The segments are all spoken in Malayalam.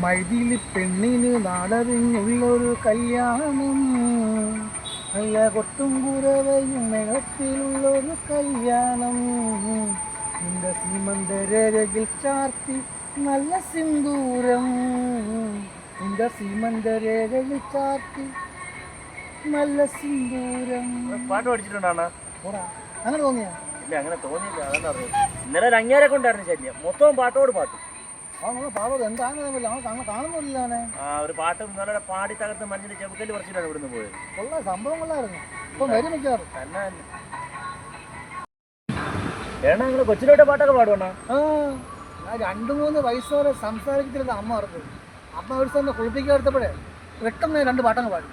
മൈതിലി പെണ്ണിന് നാടറിഞ്ഞുള്ളൊരു കല്യാണം, നല്ല കൊട്ടും കുറവയും മേളത്തിലുള്ളൊരു കല്യാണം. നിന്റെ സീമന്തരകിൽ ചാർത്തി നല്ല സിന്ദൂരം, നിന്റെ സീമന്തരകിൽ ചാർത്തി നല്ല സിന്ദൂരം. പാട്ട് പഠിച്ചിട്ടുണ്ടാണ്? അങ്ങനെ തോന്നിയാ? ഇല്ല, അങ്ങനെ തോന്നിയില്ല. അതെന്ന് പറഞ്ഞു ഇന്നലെ ഒരു അങ്ങേരെ കൊണ്ടായിരുന്നു ശല്യം, മൊത്തവും പാട്ടോട് പാട്ട്. പാടോട് എന്താണ് കാണുന്നില്ല അവനെ. ഒരു പാട്ട് ഇന്നലെ പാടി തകർത്ത് മഞ്ഞിന്റെ ചെവുക്കല് പറിച്ചിട്ടാണ് ഇവിടുന്ന് പോയത്. കൊള്ളാം, സംഭവം കൊള്ളായിരുന്നു. ഇപ്പം വരും മിക്കാറ് തന്നെ തന്നെ. ഏണ നിങ്ങള് കൊച്ചിലോട്ടെ പാട്ടൊക്കെ പാടുവണ്ണ? ഞാൻ 2-3 വയസ്സ് വരെ സംസാരിക്കത്തില്ല അമ്മ പറഞ്ഞത്. അമ്മ ഒരു സ്ഥലം കുളിപ്പിക്കാൻ എടുത്തപ്പോഴേ പെട്ടെന്ന് 2 പാട്ടങ്ങ് പാടി.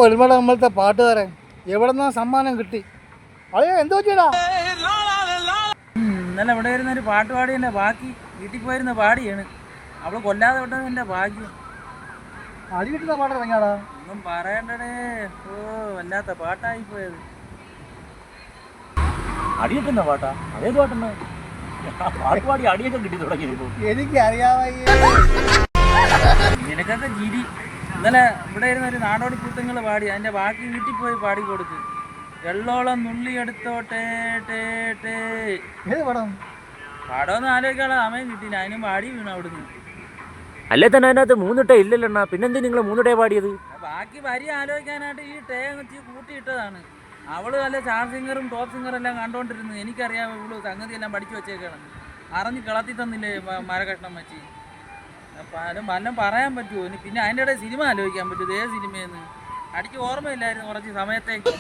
ഒരുപാട് നമ്മളത്തെ പാട്ടുകാരൻ എവിടെന്നാ സമ്മാനം കിട്ടി? അയ്യോ എന്തോ ചെയ്യടാ. ഇന്നലെ ഇവിടെ വരുന്ന ഒരു പാട്ട് പാടിയതിൻ്റെ ബാക്കി വീട്ടിൽ പോയിരുന്ന പാടിയാണ്. അവള് കൊല്ലാതെ വിട്ടത് എൻ്റെ ഭാഗ്യം. അടി കിട്ടുന്ന പാട്ട് ഇറങ്ങിയാടാ. ഒന്നും പറയണ്ടേ. ഓ, വല്ലാത്ത പാട്ടായി പോയത്. അടി കിട്ടുന്ന പാട്ടാ? അതേത് പാട്ടെന്ന്? പാട്ട് പാടി അടിയൊക്കെ കിട്ടി തുടങ്ങി. എനിക്ക് അറിയാവേ. നിനക്കൊക്കെ ജിരി. ഇന്നലെ ഇവിടെ ഇരുന്ന ഒരു നാടോടി കൂട്ടങ്ങൾ പാടി, അതിൻ്റെ ബാക്കി വീട്ടിൽ പോയി പാടി കൊടുക്ക്. വെള്ളോളം നുള്ളി എടുത്തോട്ടേ ടേ ടേ. ഏത് പടം? പടമൊന്നും ആലോചിക്കാനുള്ള സമയം കിട്ടിയില്ല, അതിനും പാടി വീണു അവിടുന്ന്. അല്ലേ തന്നെ അതിനകത്ത് 3 ടേ ഇല്ലല്ലോ. പിന്നെന്ത് നിങ്ങൾ 3 ടേ പാടിയത്? ബാക്കി വരി ആലോചിക്കാനായിട്ട് ഈ ടേ കൂട്ടിയിട്ടതാണ്. അവള് നല്ല സ്റ്റാർ സിംഗറും ടോപ്പ് സിംഗറും എല്ലാം കണ്ടോണ്ടിരുന്നു. എനിക്കറിയാം ഇവള് സംഗതി എല്ലാം പഠിച്ചു വെച്ചേക്കാണ്. അറിഞ്ഞ് കിളത്തി തന്നില്ലേ മരകഷ്ണം വെച്ച്. വല്ലതും പറയാൻ പറ്റുമോ? പിന്നെ അതിൻ്റെ ഇടയിൽ സിനിമ ആലോചിക്കാൻ പറ്റുമോ? ഏത് സിനിമയെന്ന് അടിക്ക് ഓർമ്മയില്ലായിരുന്നു കുറച്ച് സമയത്തേക്ക്.